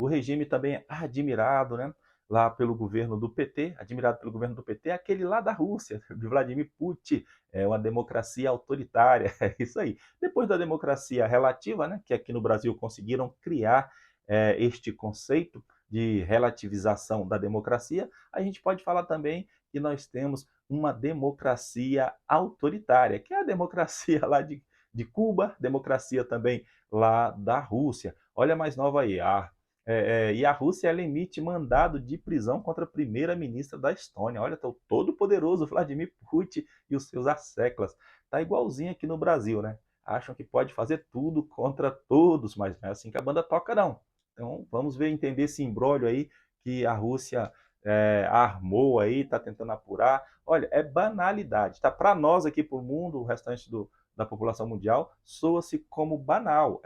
O regime também é admirado, né, lá pelo governo do PT, admirado pelo governo do PT, é aquele lá da Rússia, de Vladimir Putin, é uma democracia autoritária, é isso aí. Depois da democracia relativa, né, que aqui no Brasil conseguiram criar este conceito de relativização da democracia, a gente pode falar também que nós temos uma democracia autoritária, que é a democracia lá de Cuba, democracia também lá da Rússia. Olha a mais nova aí, e a Rússia ela emite mandado de prisão contra a primeira-ministra da Estônia. Olha, o todo-poderoso Vladimir Putin e os seus asseclas. Tá igualzinho aqui no Brasil, né? Acham que pode fazer tudo contra todos, mas não é assim que a banda toca, não. Então, vamos ver, entender esse imbróglio aí que a Rússia armou aí, está tentando apurar. Olha, é banalidade, tá? Para nós aqui, para o mundo, o restante da população mundial, soa-se como banal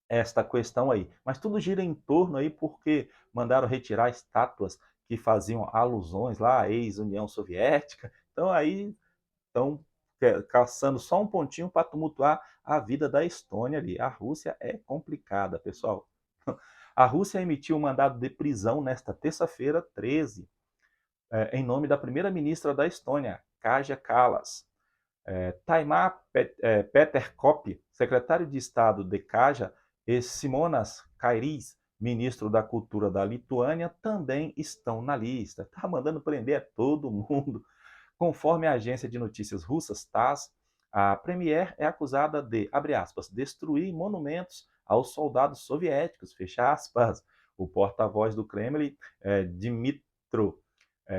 esta questão aí. Mas tudo gira em torno aí porque mandaram retirar estátuas que faziam alusões lá à ex-União Soviética. Então aí estão caçando só um pontinho para tumultuar a vida da Estônia ali. A Rússia é complicada, pessoal. A Rússia emitiu um mandado de prisão nesta terça-feira, 13, em nome da primeira-ministra da Estônia, Kaja Kallas. Taimar Peterkop, secretário de Estado de Kaja, e Simonas Kairys, ministro da Cultura da Lituânia, também estão na lista. Está mandando prender todo mundo. Conforme a agência de notícias russa TASS, a premier é acusada de, abre aspas, destruir monumentos aos soldados soviéticos, fecha aspas. O porta-voz do Kremlin, Dmitro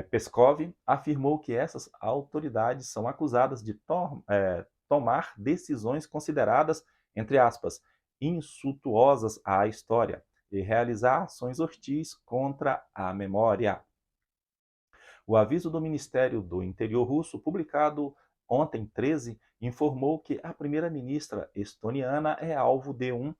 Peskov, afirmou que essas autoridades são acusadas de tomar decisões consideradas, entre aspas, insultuosas à história e realizar ações hostis contra a memória. O aviso do Ministério do Interior russo, publicado ontem, 13, informou que a primeira-ministra estoniana é alvo de um,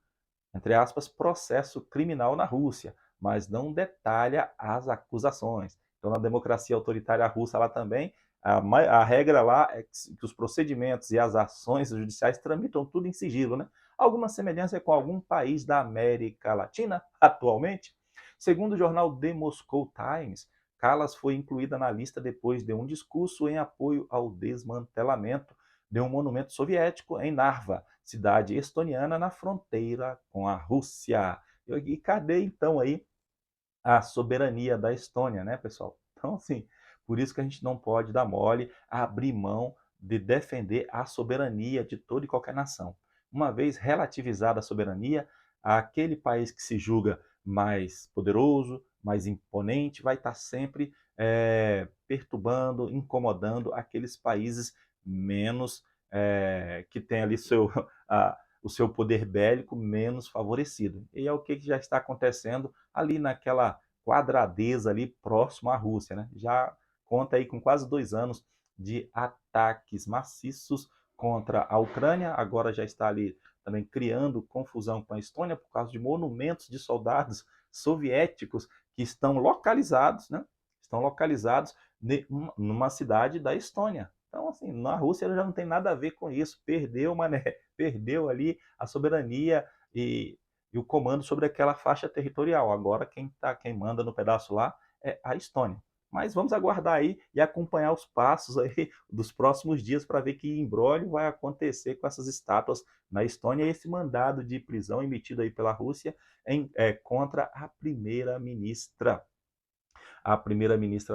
entre aspas, processo criminal na Rússia, mas não detalha as acusações. Então, na democracia autoritária russa, lá também, a regra lá é que os procedimentos e as ações judiciais tramitam tudo em sigilo, né? Alguma semelhança com algum país da América Latina, atualmente? Segundo o jornal The Moscow Times, Kallas foi incluída na lista depois de um discurso em apoio ao desmantelamento de um monumento soviético em Narva, cidade estoniana na fronteira com a Rússia. E cadê então aí a soberania da Estônia, né, pessoal? Então, assim, por isso que a gente não pode dar mole, abrir mão de defender a soberania de toda e qualquer nação. Uma vez relativizada a soberania, aquele país que se julga mais poderoso, mais imponente, vai estar sempre perturbando, incomodando aqueles países menos que têm ali o seu poder bélico menos favorecido. E é o que já está acontecendo ali naquela quadradeza ali próximo à Rússia, né? Já conta aí com quase 2 anos de ataques maciços contra a Ucrânia, agora já está ali também criando confusão com a Estônia por causa de monumentos de soldados soviéticos que estão localizados, né? Estão localizados numa cidade da Estônia. Então, assim, na Rússia já não tem nada a ver com isso. Perdeu, mané, perdeu ali a soberania e o comando sobre aquela faixa territorial. Agora quem manda no pedaço lá é a Estônia. Mas vamos aguardar aí e acompanhar os passos aí dos próximos dias para ver que imbróglio vai acontecer com essas estátuas na Estônia e esse mandado de prisão emitido aí pela Rússia contra a primeira-ministra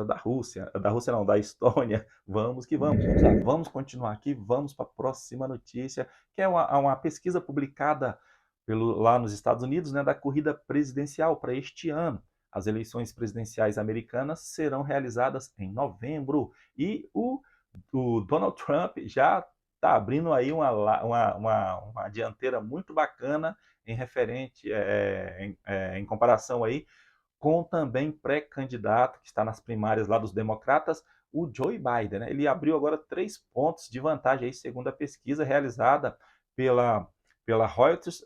da Rússia não, da Estônia. Vamos que vamos. Vamos lá. Vamos continuar aqui, vamos para a próxima notícia, que é uma pesquisa publicada lá nos Estados Unidos, né, da corrida presidencial para este ano. As eleições presidenciais americanas serão realizadas em novembro e o Donald Trump já está abrindo aí uma dianteira muito bacana em referente, em comparação aí com também pré-candidato que está nas primárias lá dos democratas, o Joe Biden. Né? Ele abriu agora 3 pontos de vantagem, aí, segundo a pesquisa realizada pela Reuters,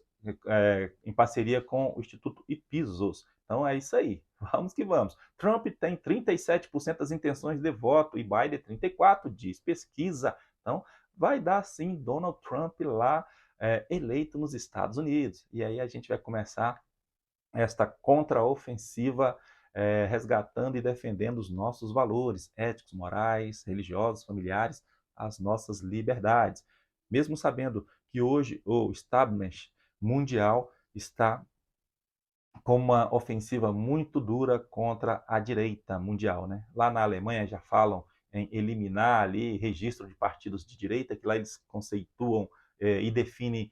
em parceria com o Instituto Ipsos. Então é isso aí, vamos que vamos. Trump tem 37% das intenções de voto e Biden 34%, diz pesquisa. Então vai dar sim Donald Trump lá eleito nos Estados Unidos. E aí a gente vai começar esta contraofensiva, resgatando e defendendo os nossos valores éticos, morais, religiosos, familiares, as nossas liberdades. Mesmo sabendo que hoje o establishment mundial está com uma ofensiva muito dura contra a direita mundial, né? Lá na Alemanha já falam em eliminar ali registro de partidos de direita, que lá eles conceituam e definem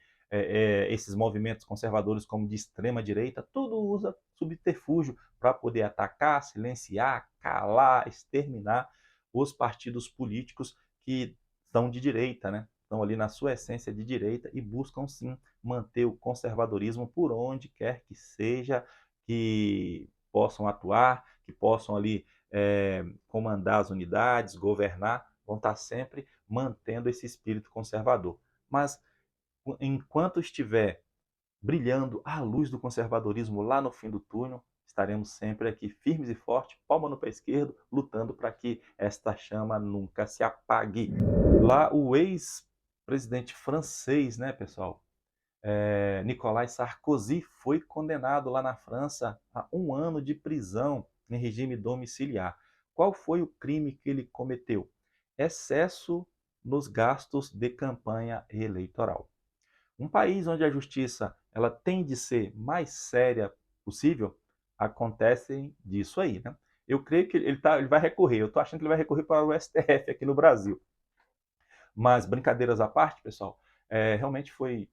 esses movimentos conservadores como de extrema direita. Tudo usa subterfúgio para poder atacar, silenciar, calar, exterminar os partidos políticos que são de direita, né? Estão ali na sua essência de direita e buscam sim manter o conservadorismo por onde quer que seja, que possam atuar, que possam ali comandar as unidades, governar, vão estar sempre mantendo esse espírito conservador. Mas enquanto estiver brilhando a luz do conservadorismo lá no fim do túnel, estaremos sempre aqui firmes e fortes, palma no pé esquerdo, lutando para que esta chama nunca se apague. Lá o ex-presidente francês, né, pessoal, Nicolas Sarkozy foi condenado lá na França a 1 ano de prisão em regime domiciliar. Qual foi o crime que ele cometeu? Excesso nos gastos de campanha eleitoral. Um país onde a justiça ela tem de ser mais séria possível, acontece disso aí, né? Eu creio que ele vai recorrer. Eu estou achando que ele vai recorrer para o STF aqui no Brasil. Mas brincadeiras à parte, pessoal, realmente foi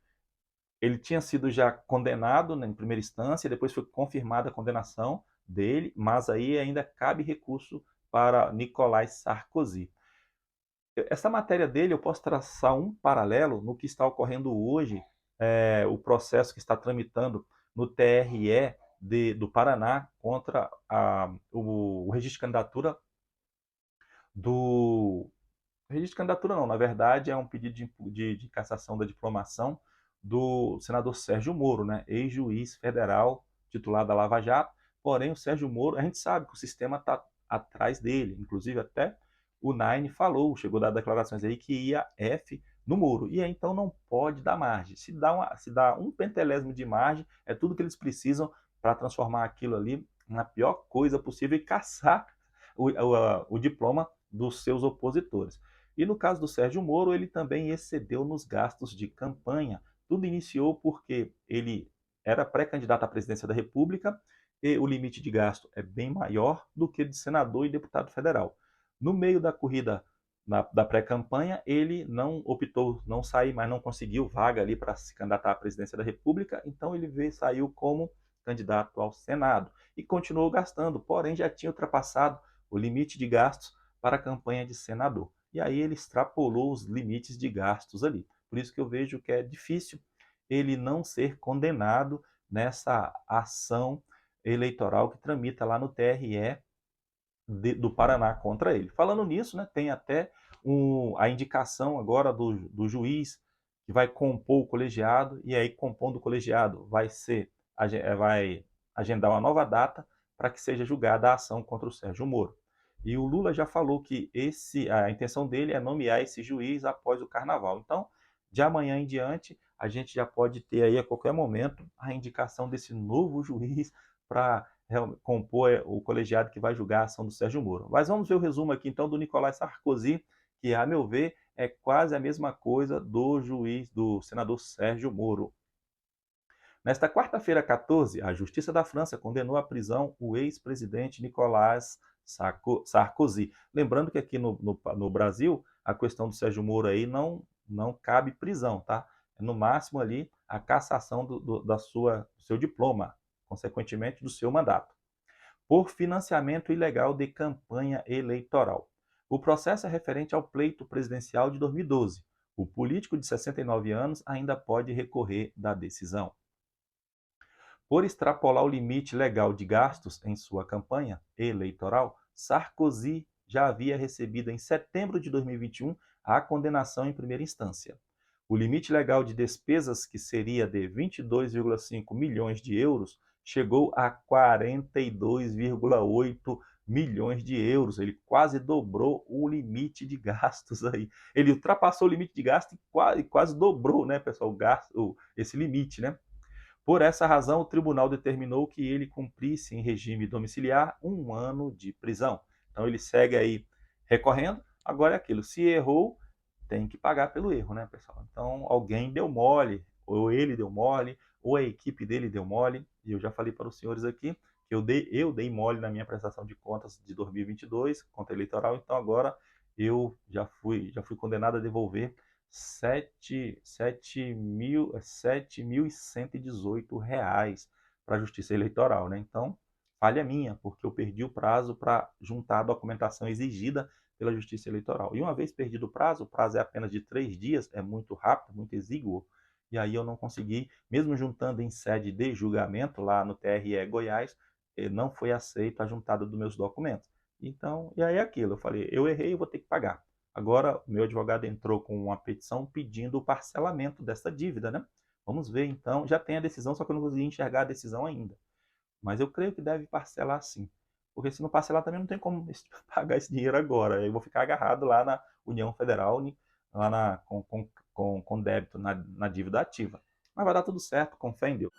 ele tinha sido já condenado, né, em primeira instância, depois foi confirmada a condenação dele, mas aí ainda cabe recurso para Nicolas Sarkozy. Essa matéria dele, eu posso traçar um paralelo no que está ocorrendo hoje, o processo que está tramitando no TRE do Paraná contra o registro de candidatura do registro de candidatura não, na verdade é um pedido de cassação da diplomação do senador Sérgio Moro, né, ex-juiz federal titular da Lava Jato. Porém, o Sérgio Moro, a gente sabe que o sistema está atrás dele, inclusive até o Nine falou, chegou a dar declarações aí que ia F no Moro, e aí, então não pode dar margem. Se dá um pentelésimo de margem, é tudo que eles precisam para transformar aquilo ali na pior coisa possível e caçar o diploma dos seus opositores. E no caso do Sérgio Moro, ele também excedeu nos gastos de campanha. Tudo iniciou porque ele era pré-candidato à presidência da República e o limite de gasto é bem maior do que de senador e deputado federal. No meio da corrida da pré-campanha, ele não optou, não sair, mas não conseguiu vaga ali para se candidatar à presidência da República, então ele saiu como candidato ao Senado e continuou gastando, porém já tinha ultrapassado o limite de gastos para a campanha de senador. E aí ele extrapolou os limites de gastos ali. Por isso que eu vejo que é difícil ele não ser condenado nessa ação eleitoral que tramita lá no TRE do Paraná contra ele. Falando nisso, né, tem até a indicação agora do juiz que vai compor o colegiado, e aí compondo o colegiado vai agendar uma nova data para que seja julgada a ação contra o Sérgio Moro. E o Lula já falou que a intenção dele é nomear esse juiz após o carnaval. Então, de amanhã em diante, a gente já pode ter aí a qualquer momento a indicação desse novo juiz para compor o colegiado que vai julgar a ação do Sérgio Moro. Mas vamos ver o resumo aqui então do Nicolas Sarkozy, que a meu ver é quase a mesma coisa do senador Sérgio Moro. Nesta quarta-feira 14, a Justiça da França condenou à prisão o ex-presidente Nicolas Sarkozy. Lembrando que aqui no Brasil, a questão do Sérgio Moro aí não cabe prisão, tá? É no máximo ali a cassação do seu diploma, consequentemente do seu mandato, por financiamento ilegal de campanha eleitoral. O processo é referente ao pleito presidencial de 2012. O político de 69 anos ainda pode recorrer da decisão. Por extrapolar o limite legal de gastos em sua campanha eleitoral, Sarkozy já havia recebido em setembro de 2021 a condenação em primeira instância. O limite legal de despesas, que seria de 22,5 milhões de euros, chegou a 42,8 milhões de euros. Ele quase dobrou o limite de gastos aí. Ele ultrapassou o limite de gasto e quase dobrou, né, pessoal, esse limite, né? Por essa razão, o tribunal determinou que ele cumprisse em regime domiciliar 1 ano de prisão. Então ele segue aí recorrendo. Agora é aquilo, se errou, tem que pagar pelo erro, né, pessoal? Então alguém deu mole, ou ele deu mole, ou a equipe dele deu mole, e eu já falei para os senhores aqui que eu dei mole na minha prestação de contas de 2022, conta eleitoral, então agora eu já fui condenado a devolver 7.118 reais para a Justiça Eleitoral, né? Então, falha minha, porque eu perdi o prazo para juntar a documentação exigida pela Justiça Eleitoral. E uma vez perdido o prazo é apenas de 3 dias, é muito rápido, muito exíguo, e aí eu não consegui, mesmo juntando em sede de julgamento lá no TRE Goiás, não foi aceita a juntada dos meus documentos. Então, e aí é aquilo, eu falei, eu errei, eu vou ter que pagar. Agora, o meu advogado entrou com uma petição pedindo o parcelamento dessa dívida, né? Vamos ver, então. Já tem a decisão, só que eu não consegui enxergar a decisão ainda. Mas eu creio que deve parcelar sim. Porque se não parcelar também não tem como pagar esse dinheiro agora. Eu vou ficar agarrado lá na União Federal, com débito na dívida ativa. Mas vai dar tudo certo, com fé em Deus.